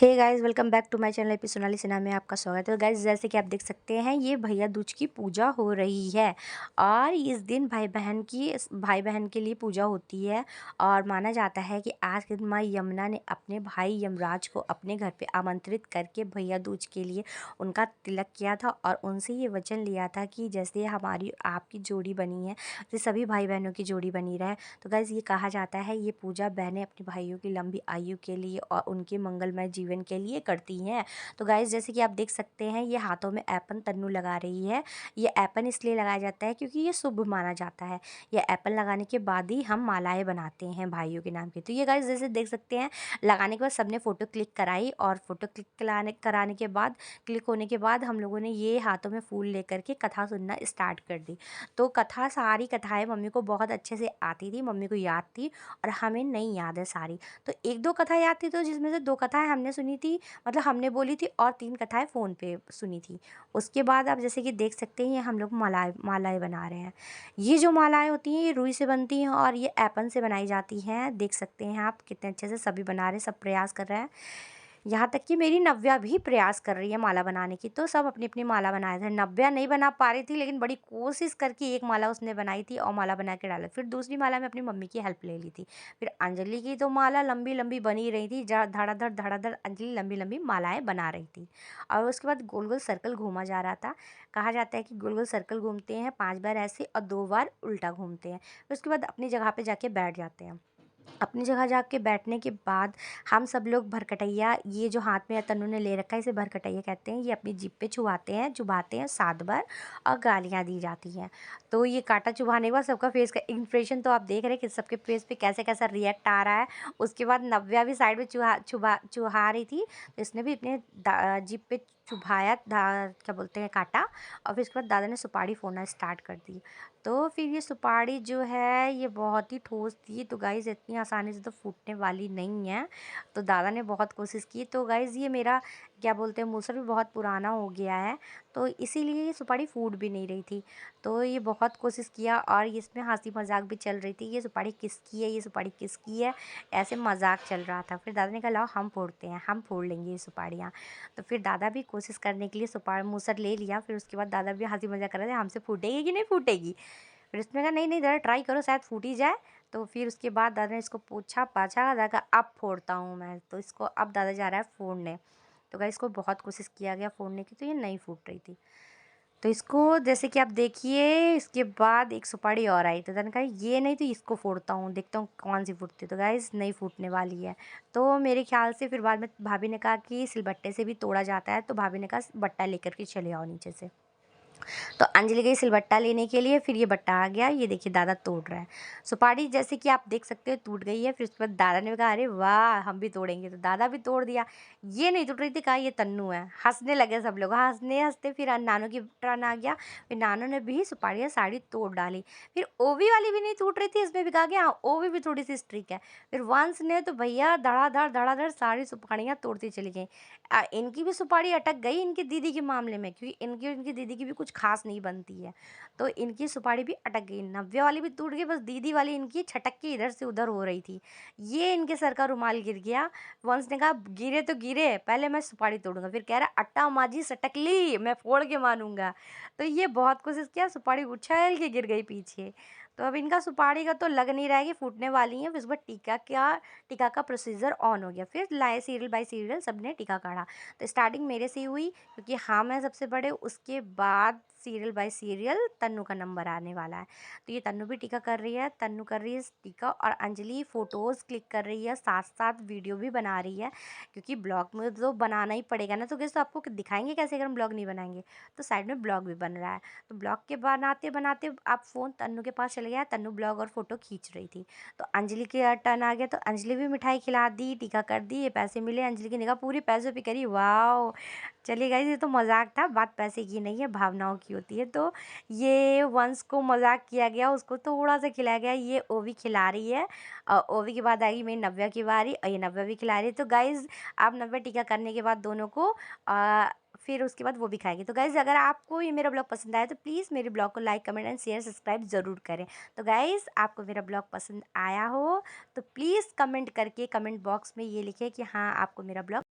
Hey guys, welcome back to my channel AP Sonali Sinha में आपका स्वागत है। गाइस, जैसे कि आप देख सकते हैं ये भैया दूज की पूजा हो रही है और इस दिन भाई बहन के लिए पूजा होती है। और माना जाता है कि आज के दिन माँ यमुना ने अपने भाई यमराज को अपने घर पे आमंत्रित करके भैया दूज के लिए उनका तिलक किया था और उनसे ये वचन लिया था कि जैसे हमारी आपकी जोड़ी बनी है तो सभी भाई बहनों की जोड़ी बनी रहे। तो गाइस, ये कहा जाता है ये पूजा बहनें अपने भाइयों की लंबी आयु के लिए और उनके मंगलमय जीवन के लिए करती हैं। तो गाइस, जैसे कि आप देख सकते हैं ये हाथों में एपन तन्नू लगा रही है। ये एपन इसलिए लगाया जाता है क्योंकि ये शुभ माना जाता है। ये एपन लगाने के बाद ही हम मालाएं बनाते हैं भाइयों के नाम की। तो ये गाइस जैसे देख सकते हैं लगाने के बाद सबने फ़ोटो क्लिक कराई और फ़ोटो क्लिक कराने के बाद क्लिक होने के बाद हम लोगों ने ये हाथों में फूल लेकर के कथा सुनना स्टार्ट कर दी। तो सारी कथाएं मम्मी को बहुत अच्छे से आती थी, मम्मी को याद थी और हमें नहीं याद है सारी। तो एक दो कथा याद थी, तो जिसमें से दो कथाएं हमने सुनी थी, मतलब हमने बोली थी, और तीन कथाएं फ़ोन पे सुनी थी। उसके बाद आप जैसे कि देख सकते हैं ये हम लोग मालाएं बना रहे हैं। ये जो मालाएं होती हैं ये रुई से बनती हैं और ये एपन से बनाई जाती हैं। देख सकते हैं आप कितने अच्छे से सभी बना रहे हैं, सब प्रयास कर रहे हैं। यहाँ तक कि मेरी नव्या भी प्रयास कर रही है माला बनाने की। तो सब अपनी अपनी माला बनाए थे। नव्या नहीं बना पा रही थी लेकिन बड़ी कोशिश करके एक माला उसने बनाई थी और माला बना के डाला। फिर दूसरी माला में अपनी मम्मी की हेल्प ले ली थी। फिर अंजलि की तो माला लंबी लंबी बनी रही थी, धड़ाधड़ अंजलि लंबी लंबी मालाएं बना रही थी। और उसके बाद गोल गोल सर्कल घूमा जा रहा था। कहा जाता है कि गोल गोल सर्कल घूमते हैं 5 बार ऐसे और 2 बार उल्टा घूमते हैं। फिर उसके बाद अपनी जगह पे जाके बैठ जाते हैं। अपनी जगह जाके बैठने के बाद हम सब लोग भरकटैया, ये जो हाथ में तन्नू ने ले रखा है इसे भरकटैया कहते हैं। ये अपनी जीभ पे चुभाते हैं 7 बार और गालियाँ दी जाती हैं। तो ये कांटा चुभाने के बाद सबका फेस का इंप्रेशन तो आप देख रहे हैं कि सबके फेस पे कैसे कैसा रिएक्ट आ रहा है। उसके बाद नव्या भी साइड में चुहा रही थी, तो इसने भी अपने जीभ पे चुभाया, क्या बोलते हैं, काटा। और फिर उसके बाद दादा ने सुपारी फोड़ना स्टार्ट कर दी। तो फिर ये सुपारी जो है ये बहुत ही ठोस थी, तो गाइज़ इतनी आसानी से तो फूटने वाली नहीं है। तो दादा ने बहुत कोशिश की। तो गाइज़ ये मेरा, क्या बोलते हैं, मूसर भी बहुत पुराना हो गया है, तो इसीलिए ये सुपारी फूट भी नहीं रही थी। तो ये बहुत कोशिश किया और इसमें हंसी मजाक भी चल रही थी, ये सुपारी किसकी है, ये सुपारी किसकी है, ऐसे मजाक चल रहा था। फिर दादा ने कहा लाओ हम फोड़ते हैं, हम फोड़ लेंगे ये सुपारियाँ। तो फिर दादा भी कोशिश करने के लिए मूसर ले लिया। फिर उसके बाद दादा भी हंसी मजाक कर रहे थे, हमसे फूटेगी कि नहीं फूटेगी। फिर उसने कहा नहीं नहीं दादा ट्राई करो, शायद फूट ही जाए। तो फिर उसके बाद दादा ने इसको पूछा पाछा, दादा कहा अब फोड़ता हूँ मैं। तो इसको अब दादा जा रहा है फोड़ने। तो गाइस इसको बहुत कोशिश किया गया फोड़ने की, तो ये नहीं फूट रही थी। तो इसको जैसे कि आप देखिए, इसके बाद एक सुपारी और आई, तो मैंने कहा ये नहीं तो इसको फोड़ता हूँ, देखता हूँ कौन सी फूटती है। तो गाइस नहीं फूटने वाली है। तो मेरे ख्याल से फिर बाद में भाभी ने कहा कि सिलबट्टे से भी तोड़ा जाता है, तो भाभी ने कहा बट्टा लेकर के चले आओ नीचे से। तो अंजलि गई सिलबट्टा लेने के लिए, फिर ये बट्टा आ गया। ये देखिए दादा तोड़ रहा है सुपारी, जैसे कि आप देख सकते हो टूट गई है। फिर उसके बाद दादा ने कहा अरे वाह हम भी तोड़ेंगे, तो दादा भी तोड़ दिया। ये नहीं टूट रही थी, कहा ये तन्नू है। हंसने लगे सब लोग, हंसने हंसते फिर नानू की टर्न आ गया। फिर नानू ने भी सुपारियाँ सारी तोड़ डाली। फिर ओवी वाली भी नहीं टूट रही थी, इसमें भी कहा गया हाँ ओवी भी थोड़ी सी स्ट्रिक है। फिर वंश ने तो भैया धड़ाधड़ सारी सुपारियाँ तोड़ती चली गई। इनकी भी सुपारी अटक गई इनकी दीदी के मामले में, क्योंकि इनकी दीदी की भी कुछ खास नहीं बनती है, तो इनकी सुपारी भी अटक गई। नव्या वाली भी टूट गई, बस दीदी वाली इनकी छटक के इधर से उधर हो रही थी। ये इनके सर का रुमाल गिर गया। वंश ने कहा गिरे तो गिरे, पहले मैं सुपारी तोड़ूंगा। फिर कह रहा अट्टा माजी सटक ली, मैं फोड़ के मानूंगा। तो ये बहुत कोशिश किया, सुपारी उछल के गिर गई पीछे। तो अब इनका सुपारी का तो लग नहीं रहा है कि फूटने वाली है। फिर उसके बाद टीका का प्रोसीजर ऑन हो गया। फिर लाए सीरियल बाय सीरियल सबने टीका काढ़ा। तो स्टार्टिंग मेरे से ही हुई क्योंकि हाँ मैं सबसे बड़े, उसके बाद सीरियल बाय सीरियल तन्नू का नंबर आने वाला है। तो ये तन्नू भी टीका कर रही है, तन्नू कर रही है टीका, और अंजलि फ़ोटोज़ क्लिक कर रही है, साथ साथ वीडियो भी बना रही है, क्योंकि ब्लॉग में तो बनाना ही पड़ेगा ना। तो कैसे, तो आपको दिखाएंगे कैसे अगर हम ब्लॉग नहीं बनाएंगे। तो साइड में ब्लॉग भी बन रहा है। तो ब्लॉग के बनाते बनाते आप फ़ोन तन्नू के पास चले गया, तन्नू ब्लॉग और फ़ोटो खींच रही थी। तो अंजलि के टर्न आ गया, तो अंजलि भी मिठाई खिला दी, टीका कर दी, ये पैसे मिले। अंजलि की निगाह पूरी पैसों पे करी। वाह, चलिए गाइस ये तो मजाक था, बात पैसे की नहीं है, भावनाओं की होती है। तो ये वंश को मजाक किया गया, उसको थोड़ा सा खिलाया गया। ये ओवी खिला रही है और ओवी के बाद आएगी मेरी नव्या की बारी, और ये नव्या भी खिला रही है। तो गाइज आप नव्या टीका करने के बाद दोनों को फिर उसके बाद वो भी खाएगी। तो गाइज़ अगर आपको ये मेरा ब्लॉग पसंद आया तो प्लीज़ मेरे ब्लॉग को like comment and share subscribe ज़रूर करें। तो गाइज़ आपको मेरा ब्लॉग पसंद आया हो तो प्लीज़ कमेंट करके कमेंट बॉक्स में ये लिखें कि हाँ आपको मेरा ब्लॉग